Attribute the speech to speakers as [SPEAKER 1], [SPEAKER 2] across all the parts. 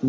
[SPEAKER 1] किसी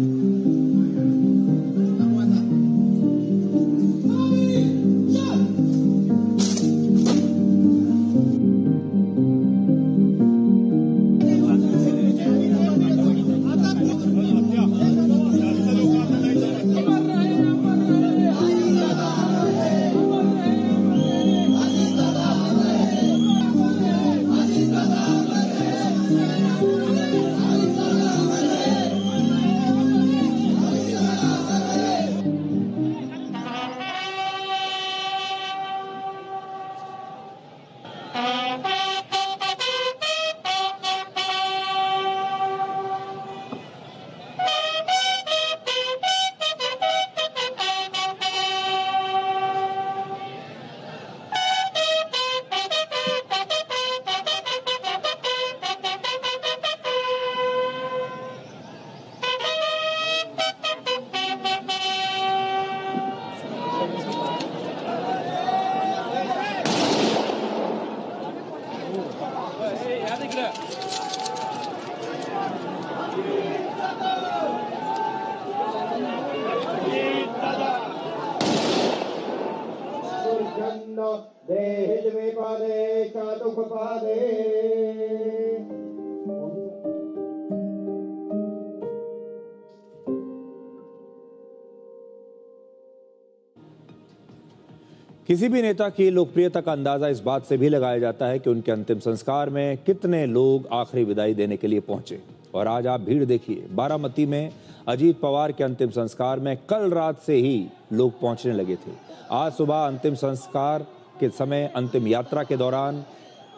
[SPEAKER 1] भी नेता की लोकप्रियता का अंदाजा इस बात से भी लगाया जाता है कि उनके अंतिम संस्कार में कितने लोग आखिरी विदाई देने के लिए पहुंचे। और आज आप भीड़ देखिए, बारामती में अजीत पवार के अंतिम संस्कार में कल रात से ही लोग पहुंचने लगे थे। आज सुबह अंतिम संस्कार के समय अंतिम यात्रा के दौरान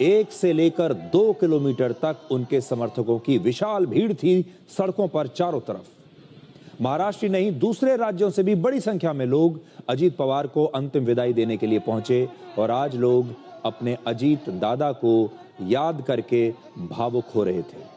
[SPEAKER 1] 1 से लेकर 2 किलोमीटर तक उनके समर्थकों की विशाल भीड़ थी सड़कों पर चारों तरफ। महाराष्ट्र नहीं, दूसरे राज्यों से भी बड़ी संख्या में लोग अजीत पवार को अंतिम विदाई देने के लिए पहुंचे और आज लोग अपने अजीत दादा को याद करके भावुक हो रहे थे।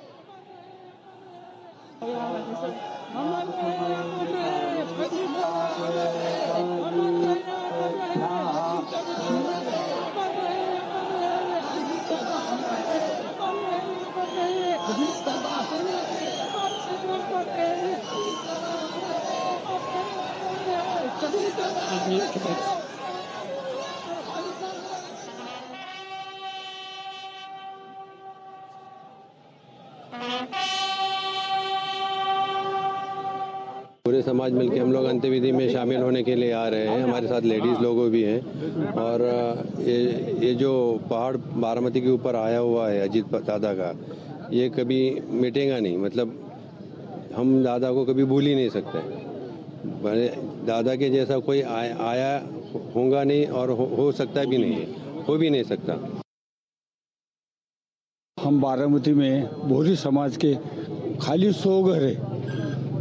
[SPEAKER 2] पूरे समाज मिलकर हम लोग अंत्यविधि में शामिल होने के लिए आ रहे हैं। हमारे साथ लेडीज़ लोग भी हैं और ये जो पहाड़ बारामती के ऊपर आया हुआ है अजीत दादा का, ये कभी मिटेगा नहीं। मतलब हम दादा को कभी भूल ही नहीं सकते। दादा के जैसा कोई आया होगा नहीं और हो सकता भी नहीं है, हो भी नहीं सकता।
[SPEAKER 3] हम बारामती में भोरी समाज के खाली 100 घर है,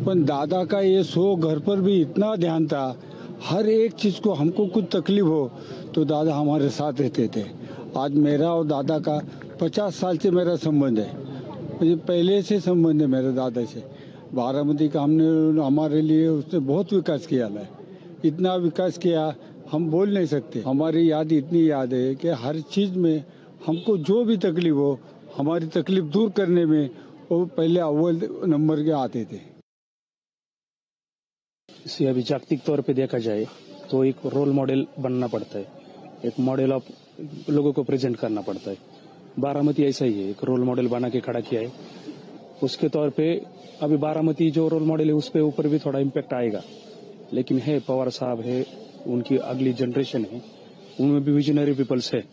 [SPEAKER 3] पर दादा का ये 100 घर पर भी इतना ध्यान था। हर एक चीज को हमको कुछ तकलीफ हो तो दादा हमारे साथ रहते थे। आज मेरा और दादा का 50 साल से मेरा संबंध है, मुझे पहले से संबंध है मेरे दादा से। बारामती का हमारे लिए उसने बहुत विकास किया है, इतना विकास किया हम बोल नहीं सकते। हमारी याद इतनी याद है कि हर चीज में हमको जो भी तकलीफ हो, हमारी तकलीफ दूर करने में वो पहले अव्वल नंबर के आते थे।
[SPEAKER 4] इसे अभी जागतिक तौर पे देखा जाए तो एक रोल मॉडल बनना पड़ता है, एक मॉडल ऑफ लोगों को प्रेजेंट करना पड़ता है। बारामती ऐसा ही है, एक रोल मॉडल बना के खड़ा किया है। उसके तौर पे अभी बारामती जो रोल मॉडल है उस पे ऊपर भी थोड़ा इम्पैक्ट आएगा, लेकिन है पवार साहब है, उनकी अगली जनरेशन है, उनमें भी विजनरी पीपल्स है।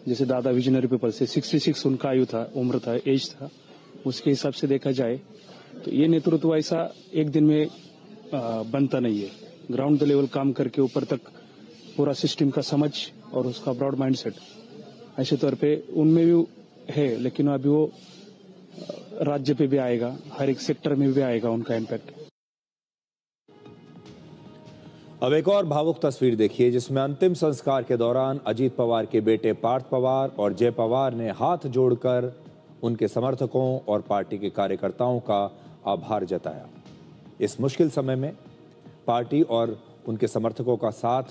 [SPEAKER 4] जैसे दादा विजनरी पीपल्स है, 66 उनका आयु था, उम्र था, एज था। उसके हिसाब से देखा जाए तो ये नेतृत्व ऐसा एक दिन में बनता नहीं है। ग्राउंड लेवल काम करके ऊपर तक पूरा सिस्टम का समझ और उसका ब्रॉड माइंडसेट ऐसे तौर पे उनमें भी है, लेकिन अभी वो राज्य पे भी आएगा, हर एक सेक्टर में भी आएगा उनका इम्पैक्ट।
[SPEAKER 1] अब एक और भावुक तस्वीर देखिए जिसमें अंतिम संस्कार के दौरान अजीत पवार के बेटे पार्थ पवार और जय पवार ने हाथ जोड़कर उनके समर्थकों और पार्टी के कार्यकर्ताओं का आभार जताया। इस मुश्किल समय में पार्टी और उनके समर्थकों का साथ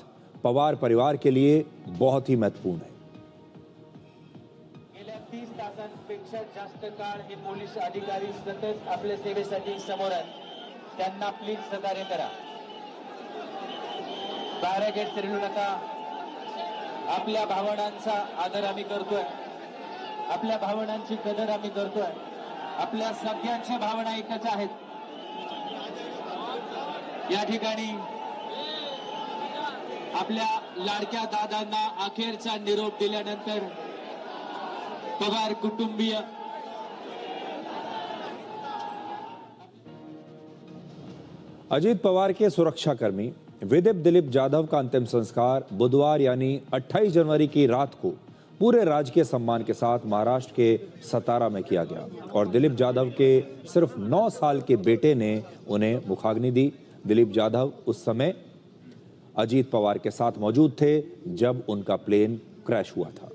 [SPEAKER 1] पवार परिवार के लिए बहुत ही महत्वपूर्ण है।
[SPEAKER 5] गेल्या 30 तासांपेक्षा जास्त काळ हे पोलीस अधिकारी सतत आपल्या सेवेसाठी समोर आहेत। त्यांना प्लीज सहकार्य करा. बॅरिकेड फिरवू नका. आपल्या भावनांचा आदर आम्ही करतोय, आपल्या भावनांची कदर आम्ही करतोय. आपल्या सगळ्यांच्या भावना एकच आहेत. या ठिकाणी आपल्या लाडक्या दादांना अखेरचा निरोप दिल्यानंतर पवार कुटुंबीय
[SPEAKER 1] अजीत पवार के सुरक्षाकर्मी विदित दिलीप जाधव का अंतिम संस्कार बुधवार यानी 28 जनवरी की रात को पूरे राजकीय सम्मान के साथ महाराष्ट्र के सतारा में किया गया और दिलीप जाधव के सिर्फ 9 साल के बेटे ने उन्हें मुखाग्नि दी. दिलीप जाधव उस समय अजीत पवार के साथ मौजूद थे जब उनका प्लेन क्रैश हुआ था.